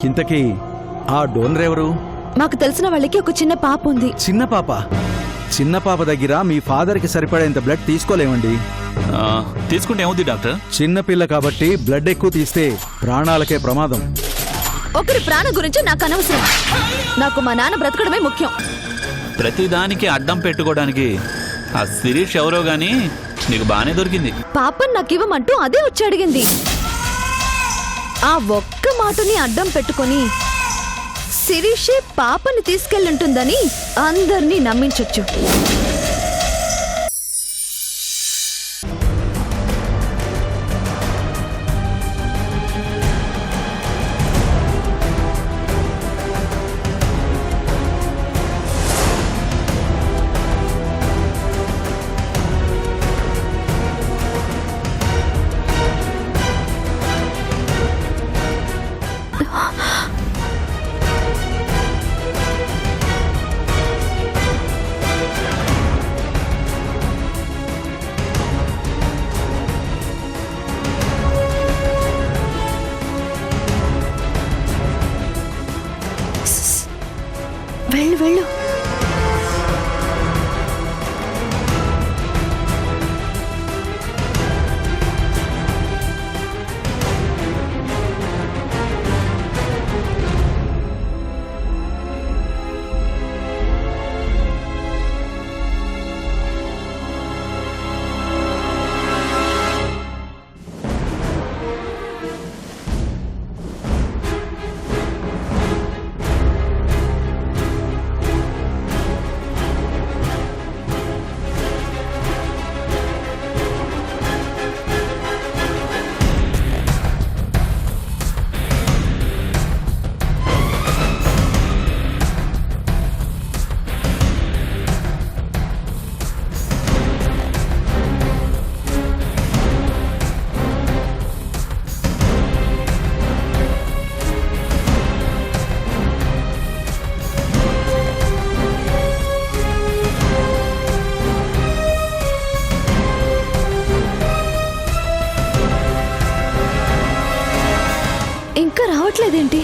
ఇంతకీ ఆ డోనర్ ఎవరు? మాకు తెలిసిన వాళ్ళకి ఒక చిన్న పాప ఉంది. చిన్న పాప? చిన్న పాప దగ్గర మీ ఫాదర్కి సరిపడేంత బ్లడ్ తీసుకోలేమండి. తీసుకుంటే ఏముంది డాక్టర్? చిన్న పిల్ల కాబట్టి బ్లడ్ ఎక్కువ తీస్తే ప్రాణాలకే ప్రమాదం. ఒకరి ప్రాణం గురించి నాకు అనవసరం. నాకు మా నాన్న బ్రతకడమే ముఖ్యం. ప్రతిదానికి అడ్డం పెట్టుకోవడానికి ఆ శిరీష్ ఎవరో గాని నీకు బానే దొరికింది. పాపని నాకు ఇవ్వమంటూ అదే వచ్చి అడిగింది. ఆ ఒక్క మాటని అడ్డం పెట్టుకొని శిరీషే పాపని తీసుకెళ్ళుంటుందని అందర్నీ నమ్మించొచ్చు. వెళ్ళు వెళ్ళు. ఇంకా రావట్లేదేంటి?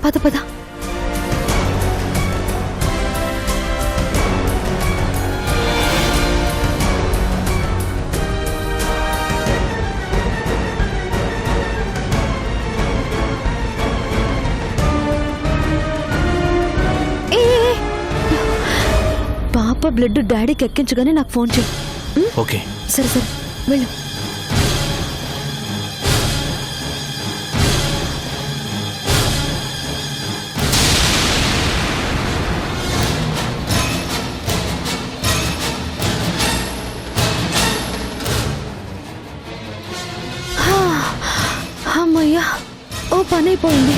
పద పద. పాప బ్లడ్ డాడీకి ఎక్కించగానే నాకు ఫోన్ చేయి. ఓకే సరే సరే వెళ్ళు. అమ్మయ్యా, ఓ పని అయిపోయింది.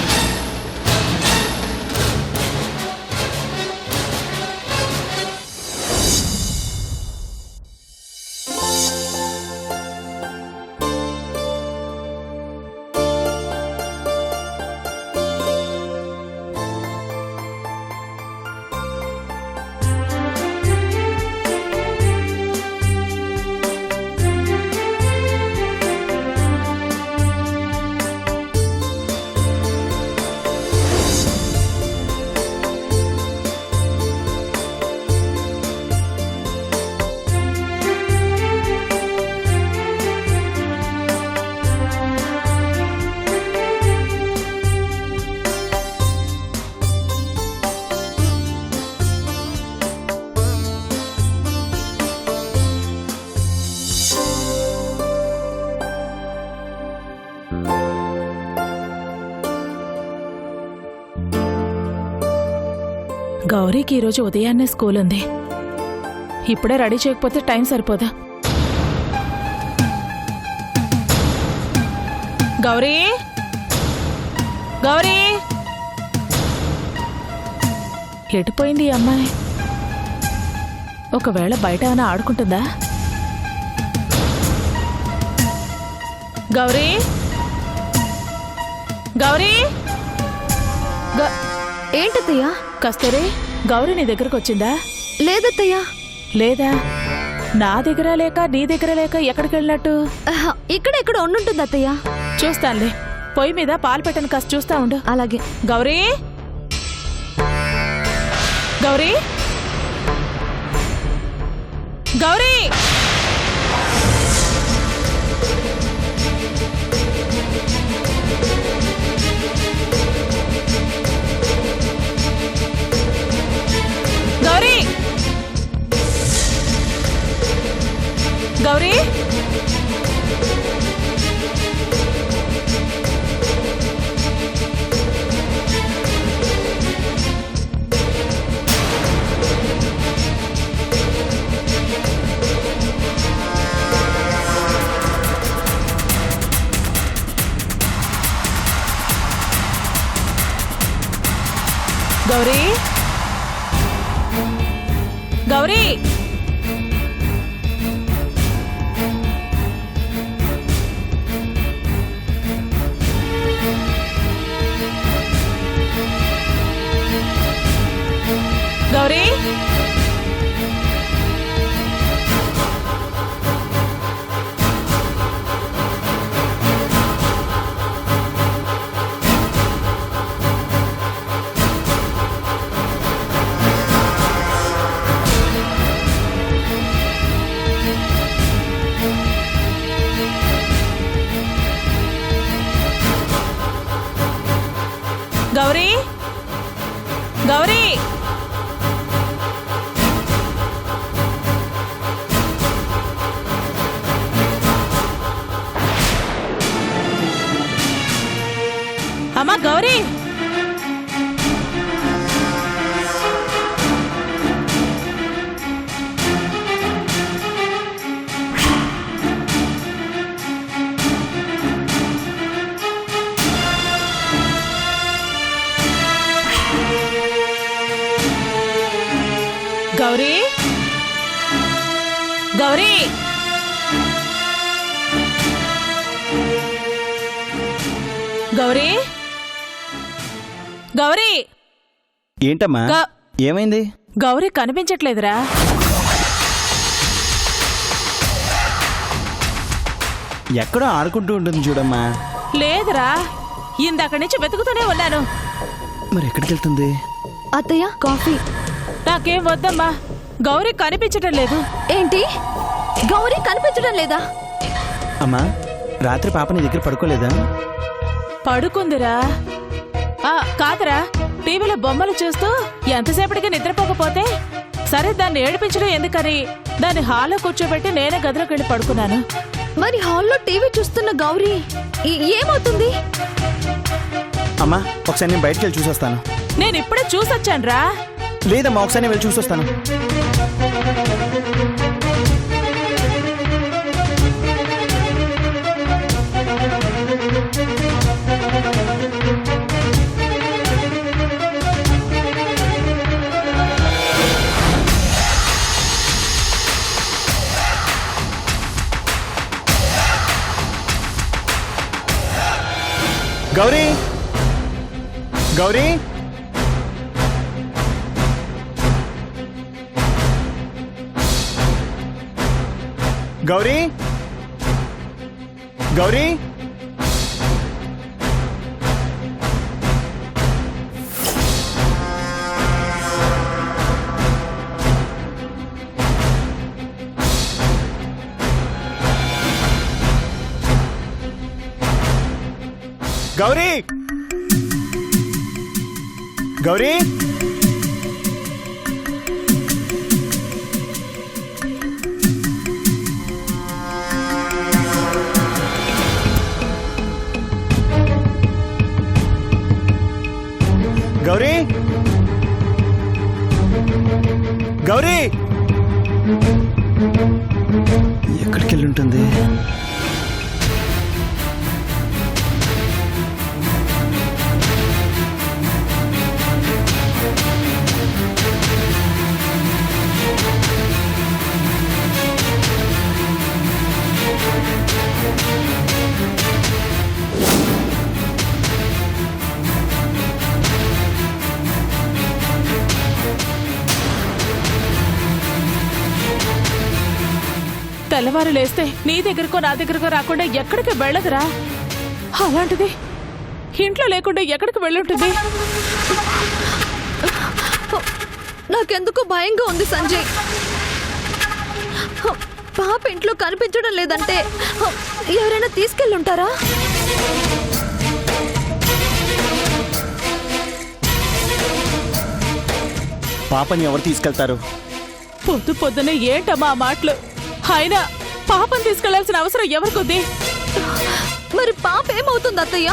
గౌరీకి ఈరోజు ఉదయాన్నే స్కూల్ ఉంది. ఇప్పుడే రెడీ చేయకపోతే టైం సరిపోదా? గౌరీ, గౌరీ, ఎటుపోయింది ఈ అమ్మాయి? ఒకవేళ బయట ఏమైనా ఆడుకుంటుందా? గౌరీ, గౌరీ, ఏంటత్తయ్యా? కస్తూరి, గౌరీ నీ దగ్గరకు వచ్చిందా? లేదత్తయ్యా. లేదా? నా దగ్గర లేక నీ దగ్గర లేక ఎక్కడికి వెళ్ళినట్టు? ఇక్కడ ఉండుంటుంది అత్తయ్యా. చూస్తానులే. పొయ్యి మీద పాలు పెట్టను, కాస్త చూస్తా ఉండు. అలాగే. గౌరీ, గౌరీ, గౌరీ, గౌరీ, గౌరీ, గౌరీ, గౌరీ, గౌరీ, గౌరీ, గౌరీ, అమ్మా గౌరీ, గౌరీ, గౌరీ, గౌరీ, గౌరీ. ఏంటమ్మా? ఏమైంది? గౌరీ కనిపించట్లేదురా. ఎక్కడో ఆడుకుంటూ ఉంటుంది చూడమ్మా. లేదురా, ఇందక్కడి నుంచి వెతుకుతూనే ఉన్నాను. మరి ఎక్కడికి వెళ్తుంది? అత్తయ్య, కాఫీ. నాకేం వద్దమ్మా, గౌరీ కనిపించటం లేదు. ఏంటి? గౌరీ కనిపించడం లేదా? అమ్మా, రాత్రి పాప నీ దగ్గర పడుకోలేదా? పడుకుందిరా. కాదురా, టీవీలో బొమ్మలు చూస్తూ ఎంతసేపటికి నిద్రపోకపోతే సరే దాన్ని ఏడిపించడం ఎందుకని దాన్ని హాల్లో కూర్చోబెట్టి నేనే గదిలోకి వెళ్ళి పడుకున్నాను. మరి హాల్లో టీవీ చూస్తున్న గౌరీ ఏమవుతుంది? అమ్మా, ఒకసారి నేను బయటకు వెళ్ళి చూసొస్తాను. నేను ఇప్పుడే చూసొచ్చానురా. లేదమ్మా, ఒకసారి నేను వెళ్ళి చూసొస్తాను. గౌరీ, గౌరీ, గౌరీ, గౌరీ, గౌరీ, గౌరీ, గౌరీ, గౌరీ ఎక్కడికి వెళ్ళి ఉంటుంది? తెల్లవారు లేస్తే నీ దగ్గరకో నా దగ్గరకో రాకుండా ఎక్కడికి వెళ్ళదురా. అలాంటిది ఇంట్లో లేకుండా ఎక్కడికి వెళ్ళుంటుంది? నాకెందుకు భయంగా ఉంది సంజయ్. పాప ఇంట్లో కనిపించడం లేదంటే ఎవరైనా తీసుకెళ్ళుంటారా? పాపని ఎవరు తీసుకెళ్తారు? పొద్దు పొద్దునే ఏంటమ్మా ఆ మాటలు? అయినా పాపని తీసుకెళ్లాల్సిన అవసరం ఎవరికొద్ది? మరి పాప ఏమవుతుంది అత్తయ్య?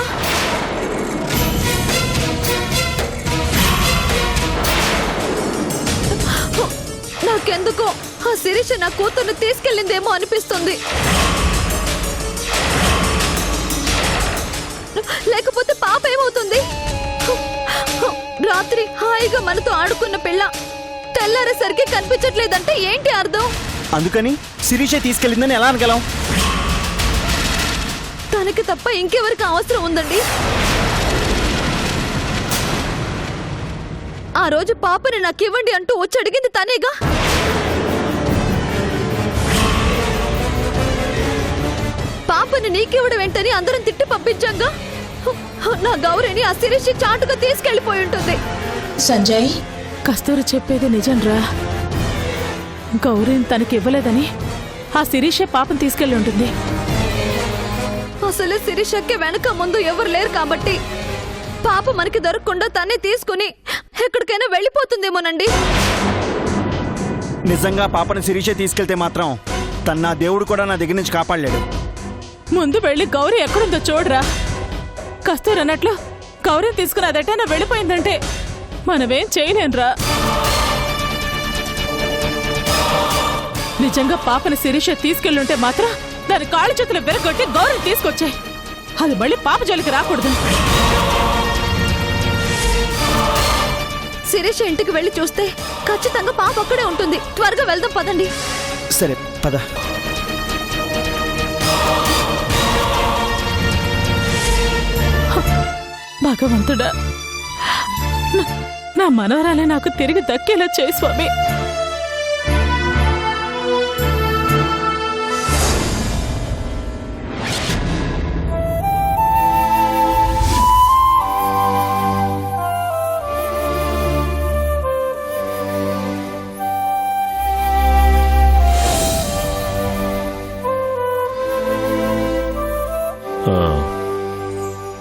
నాకెందుకో ఆ శిరీష నా కూతుర్ని తీసుకెళ్ళిందేమో అనిపిస్తుంది. లేకపోతే పాప ఏమవుతుంది? రాత్రి హాయిగా మనతో ఆడుకున్న పిల్ల తెల్లారేసరికి కనిపించట్లేదంటే ఏంటి అర్థం? అందుకని శిరీష తీసుకెళ్ళిందని ఎలా అనగలం? తనకి తప్ప ఇంకెవరికి అవసరం ఉందండి? ఆ రోజు పాపని నాకివ్వండి అంటూ వచ్చి అడిగింది తనేగా. పాపని నీకివ్వడం ఏంటని అందరం తిట్టి పంపించాగా. నా గౌరిని ఆ శిరీష చాటుగా తీసుకెళ్లిపోయి ఉంటుంది. సంజయ్, కస్తూరి చెప్పేది నిజంరా. గౌరీని తనకి ఇవ్వలేదని ఆ శిరీష పాపం తీసుకెళ్లి ఉంటుంది. అసలే శిరీషకి వెనక ముందు ఎవరు లేరు కాబట్టి పాప మనకి దొరకకుండా తనే తీసుకుని ఎక్కడికైనా వెళ్ళిపోతుందేమోనండి. నిజంగా పాపని శిరీష తీసుకెళ్తే మాత్రం తన నా దేవుడు కూడా నా దగ్గర నుంచి కాపాడలేడు. ముందు వెళ్ళి గౌరీ ఎక్కడుందో చూడరా. కస్తూరి అన్నట్లు గౌరీని తీసుకుని అదటైనా వెళ్ళిపోయిందంటే మనమేం చేయలేనురా. నిజంగా పాపని శిరీష తీసుకెళ్ళుంటే మాత్రం దాని కాళ్ళ చేతులు బెరగొట్టి గౌరీని తీసుకొచ్చాయి. అది మళ్ళీ పాప జోలికి రాకూడదు. శిరీష ఇంటికి వెళ్ళి చూస్తే ఖచ్చితంగా పాప అక్కడే ఉంటుంది. త్వరగా వెళ్దాం పదండి. సరే పద. భగవంతుడా, నా మనవరాలే నాకు తిరిగి దక్కేలా చేయి స్వామి.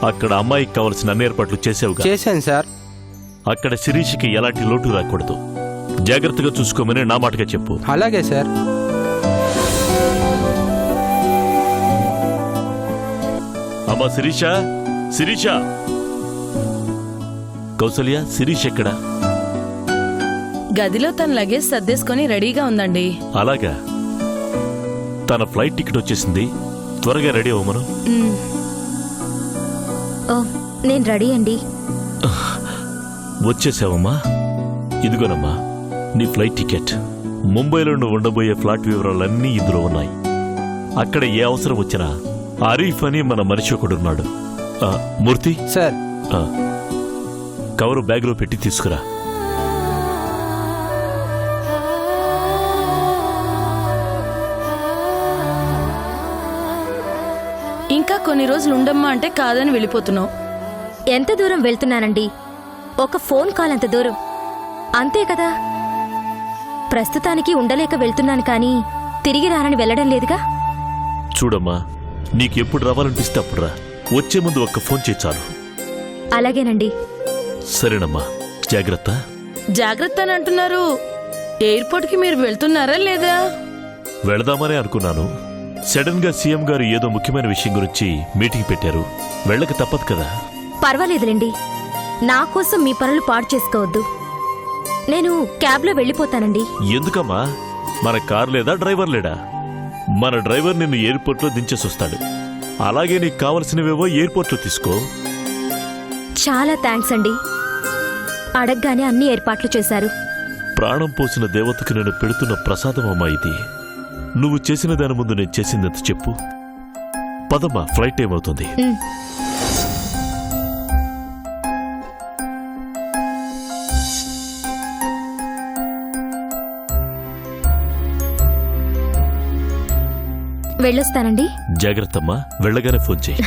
అక్కడ అమ్మాయికి కావలసిన అన్ని ఏర్పాట్లు చేసావుగా? చేశాను సార్. అక్కడ శిరీషకి ఎలాంటి లోటు రాకూడదు. జాగ్రత్తగా చూసుకోమని నా మాటగా చెప్పు. అలాగే సార్. అమ్మా శిరీష, శిరీష. కౌసల్య, శిరీష్ ఎక్కడా? గదిలో తన లగేజ్ సర్దేసుకొని రెడీగా ఉందండి. అలాగా. తన ఫ్లైట్ టికెట్ వచ్చేసింది. త్వరగా రెడీ అవ్వమను. నేను రెడీ అండి. వచ్చేసావమ్మా. ఇదిగోనమ్మా నీ ఫ్లైట్ టికెట్. ముంబైలో నువ్వు ఉండబోయే ఫ్లాట్ వివరాలన్నీ ఇందులో ఉన్నాయి. అక్కడ ఏ అవసరం వచ్చినా ఆరీఫ్ అని మన మనిషి ఒకడున్నాడు. మూర్తి సార్, కవరు బ్యాగ్లో పెట్టి తీసుకురా. ఇంకా కొన్ని రోజులు ఉండమ్మా అంటే కాదని వెళ్ళిపోతున్నావు. ఎంత దూరం వెళ్తున్నానండి? ఒక ఫోన్ కాల్ అంత దూరం, అంతే కదా. ప్రస్తుతానికి ఉండలేక వెళ్తున్నాను కానీ తిరిగి రానని వెళ్ళడం లేదుగా. చూడమ్మా, నీకెప్పుడు రావాలనిపిస్తే అప్పుడు రా. వచ్చే ముందు ఒక్క ఫోన్ చేయి చాలు. అలాగేనండి. సరేనమ్మా, జాగ్రత్త. జాగ్రత్త అని అంటున్నారు. ఎయిర్పోర్ట్కి మీరు వెళ్తున్నారా లేదా? వెళదామనే అనుకున్నాను. సడన్ గా సీఎం గారు ఏదో ముఖ్యమైన విషయం గురించి మీటింగ్ పెట్టారు. వెళ్ళక తప్పదు కదా. పర్వాలేదులేండి, నా కోసం మీ పనులు పాడు చేసుకోవద్దు. నేను క్యాబ్లో వెళ్ళిపోతానండి. ఎందుకమ్మా? మన కార్ లేదా డ్రైవర్ లేడా? మన డ్రైవర్ నిన్ను ఎయిర్పోర్ట్లో దించేసొస్తాడు. అలాగే నీకు కావలసినవేవో ఎయిర్పోర్ట్లో తీసుకో. చాలా థ్యాంక్స్ అండి. అడగగానే అన్ని ఏర్పాట్లు చేశారు. ప్రాణం పోసిన దేవతకు నేను పెడుతున్న ప్రసాదం అమ్మా ఇది. నువ్వు చేసిన దాని ముందు నేను చేసిందంత చెప్పు. పదమ్మా, ఫ్లైట్ టైం అవుతుంది. ఉమ్. వెళ్ళొస్తానండి. జాగ్రత్తమ్మా, వెళ్ళగానే ఫోన్ చేయి.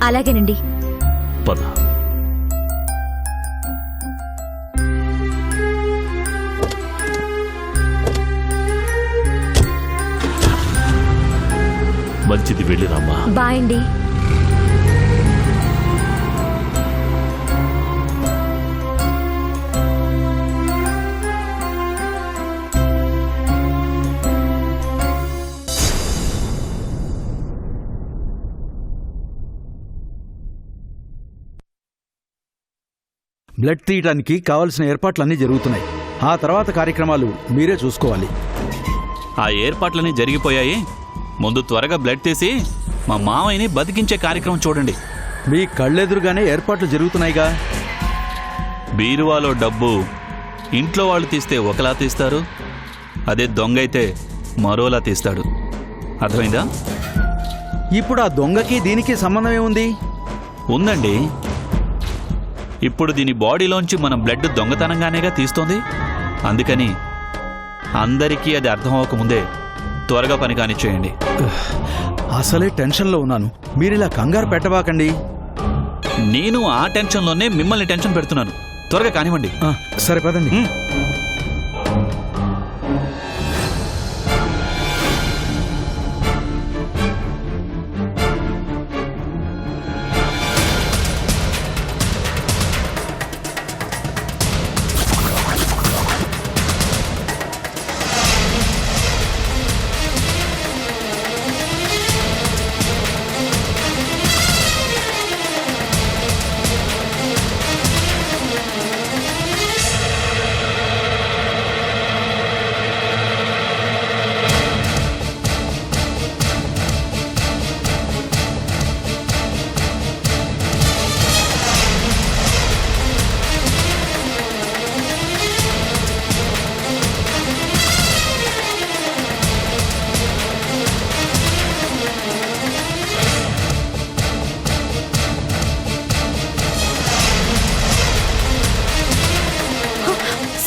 అలాగేనండి. పద. మంచిది, వెళ్ళిరామ్మా. బాయ్ అండి. బ్లడ్ తీయడానికి కావలసిన ఏర్పాట్లన్నీ జరుగుతున్నాయి. ఆ తర్వాత కార్యక్రమాలు మీరే చూసుకోవాలి. ఆ ఏర్పాట్లన్నీ జరిగిపోయాయి. ముందు త్వరగా బ్లడ్ తీసి మా మావయ్యని బతికించే కార్యక్రమం చూడండి. మీ కళ్ళెదురుగానే ఏర్పాట్లు జరుగుతున్నాయిగా. బీరువాలో డబ్బు ఇంట్లో వాళ్ళు తీస్తే ఒకలా తీస్తారు, అదే దొంగ అయితే మరోలా తీస్తాడు. అర్థమైందా? ఇప్పుడు ఆ దొంగకి దీనికి సంబంధం ఏముంది? ఉందండి. ఇప్పుడు దీని బాడీలోంచి మనం బ్లడ్ దొంగతనంగానేగా తీస్తోంది. అందుకని అందరికీ అది అర్థం అవ్వకముందే త్వరగా పని కానిచ్చేయండి. అసలే టెన్షన్లో ఉన్నాను. మీరిలా కంగారు పెట్టబాకండి. నేను ఆ టెన్షన్లోనే మిమ్మల్ని టెన్షన్ పెడుతున్నాను. త్వరగా కానివ్వండి. సరే పదండి.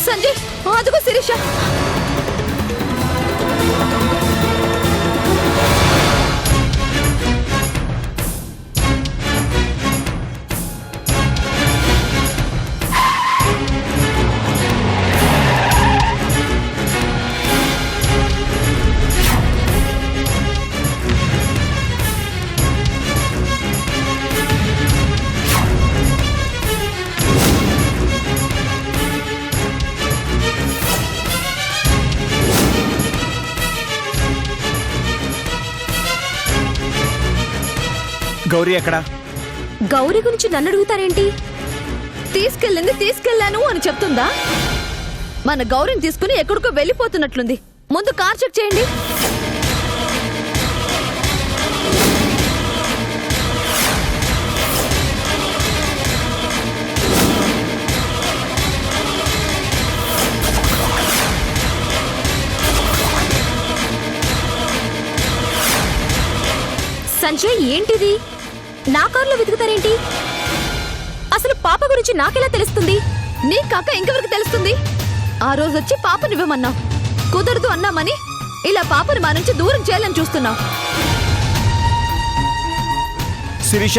సంజయ్, అదుగో శిరీష. గౌరీ ఎక్కడా? గౌరీ గురించి నన్ను అడుగుతారేంటి? తీసుకెళ్ళింది తీసుకెళ్లాను అని చెప్తుందా? మన గౌరీని తీసుకుని ఎక్కడికో వెళ్ళిపోతున్నట్లుంది. ముందు కార్ చెక్ చేయండి. సంజయ్, ఏంటిది? నా కారులో వెతుకుతారేంటి? అసలు పాప గురించి నాకెలా తెలుస్తుంది? నీ కాక ఇంకెవరికి తెలుస్తుంది? ఆ రోజు వచ్చి పాపనివ్వమన్నావు, కుదరదు అన్నామని ఇలా పాపని మా నుంచి దూరం చేయాలని చూస్తున్నావు. శిరీష,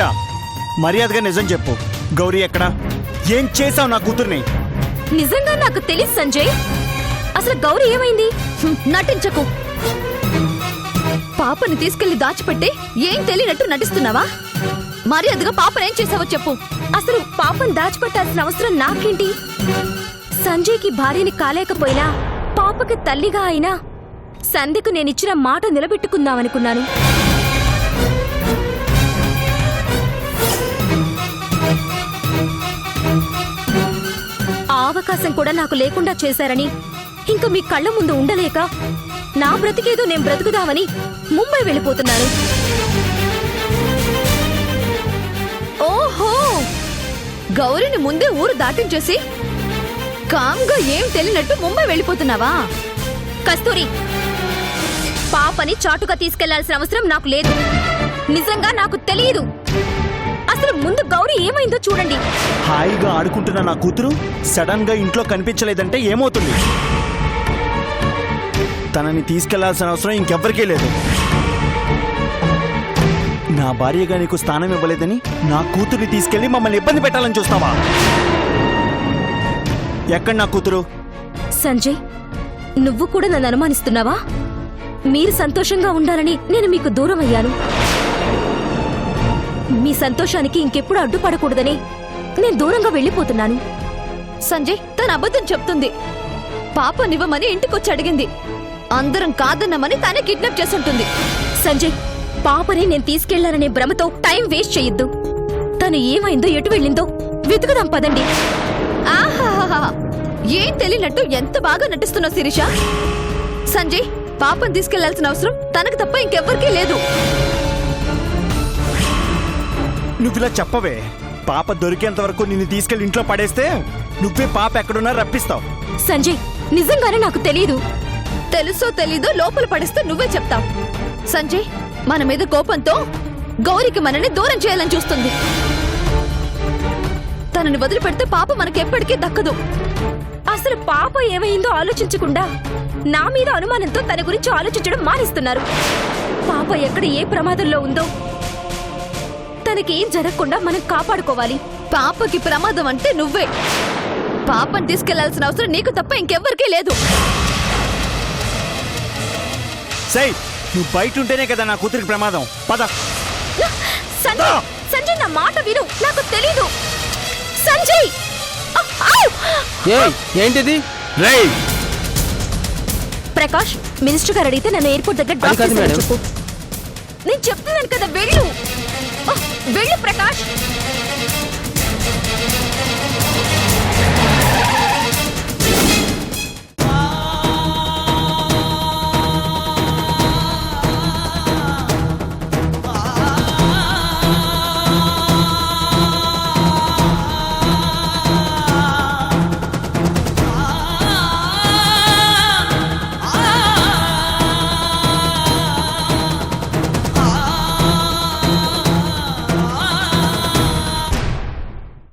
మర్యాదగా నిజం చెప్పు. గౌరీ ఎక్కడా? ఏం చేసావు నా కూతుర్ని? నిజంగా నాకు తెలియదు సంజయ్. అసలు గౌరీ ఏమైంది? నటించకు. పాపని తీసుకెళ్లి దాచిపెట్టి ఏం తెలియనట్టు నటిస్తున్నావా? మర్యాదగా పాపనేం చేసావో చెప్పు. అసలు పాపను దాచిపెట్టాల్సిన అవసరం నాకేంటి? సంజయ్కి భార్యని కాలేకపోయినా పాపకి తల్లిగా అయినా సంధ్యకు నేనిచ్చిన మాట నిలబెట్టుకుందామనుకున్నాను. ఆ అవకాశం కూడా నాకు లేకుండా చేశారని ఇంకా మీ కళ్ళ ముందు ఉండలేక నా బ్రతికేదో నేను బ్రతుకుదామని ముంబై వెళ్ళిపోతున్నాను. ఓహో, గౌరిని ముందే ఊరు దాటించేసి కామ్గా ఏం తెలియనట్టు ముంబై వెళ్ళిపోతున్నావా? కస్తూరి, పాపని చాటుగా తీసుకెళ్లాల్సిన అవసరం నాకు లేదు. నిజంగా నాకు తెలియదు. అసలు ముందు గౌరీ ఏమైందో చూడండి. హాయిగా ఆడుకుంటున్న నా కూతురు సడన్ గా ఇంట్లో కనిపించలేదంటే ఏమవుతుంది? తనని తీసుకెళ్లాల్సిన అవసరం ఇంకెవ్వరికీ లేదు. నా భార్యగా నీకు స్థానం ఇవ్వలేదని నా కూతుర్ని తీసుకెళ్లి మమ్మల్ని ఇబ్బంది పెట్టాలని చూస్తావా? ఎక్కడ నా కూతురు? సంజయ్, నువ్వు కూడా నన్ను అనుమానిస్తున్నావా? మీరు సంతోషంగా ఉండాలని నేను మీకు దూరం అయ్యాను. మీ సంతోషానికి ఇంకెప్పుడు అడ్డుపడకూడదని నేను దూరంగా వెళ్ళిపోతున్నాను. సంజయ్ తన అబద్ధం చెప్తుంది. పాపనివ్వమని ఇంటికొచ్చి అడిగింది. అందరం కాదన్నామని తనే కిడ్నాప్ చేసుంటుంది. సంజయ్, పాపని నేను తీసుకెళ్లాననే భ్రమతో టైం వేస్ట్ చేయొద్దు. తను ఏమైందో ఎటు వెళ్ళిందో వెతుకుదాం పదండి. ఆహాహాహా, ఏం తెలియనట్టు ఎంత బాగా నటిస్తున్నావు శిరీష. సంజయ్, పాపని తీసుకెళ్లాల్సిన అవసరం తనకు తప్ప ఇంకెవ్వరికీ లేదు. నువ్విలా చెప్పవే. పాప దొరికేంత వరకు నిన్ను తీసుకెళ్లి ఇంట్లో పడేస్తే నువ్వే పాప ఎక్కడున్నా రప్పిస్తావు. సంజయ్, నిజంగానే నాకు తెలియదు. తెలుసో తెలీదో లోపల పడిస్తే నువ్వే చెప్తావు. సంజయ్, మన మీద కోపంతో గౌరికి మనని దూరం చేయాలని చూస్తుంది. తనని వదిలిపెడితే పాప మనకెప్పటికీ దక్కదు. అసలు పాప ఏమైందో ఆలోచించకుండా నా మీద అనుమానంతో తన గురించి ఆలోచించడం మానేస్తున్నారు. పాప ఎక్కడ ఏ ప్రమాదంలో ఉందో తనకేం జరగకుండా మనం కాపాడుకోవాలి. పాపకి ప్రమాదం అంటే నువ్వే. పాపని తీసుకెళ్లాల్సిన అవసరం నీకు తప్ప ఇంకెవ్వరికీ లేదు. సై, నువ్వు బయట ఉంటేనే కదా నా కూతురికి ప్రమాదం. పద. సంజయ్, సంజయ్ నా మాట విను. నాకు తెలీదు. సంజయ్! ఏంటిది? ప్రకాష్, మినిస్టర్ గారు అడిగితే నన్ను ఎయిర్పోర్ట్ దగ్గర డ్రాప్ కాదు చేశారని మేడం. చెప్పు. నేను చెప్తున్నాను కదా, వెళ్ళు. వెళ్ళు ప్రకాష్.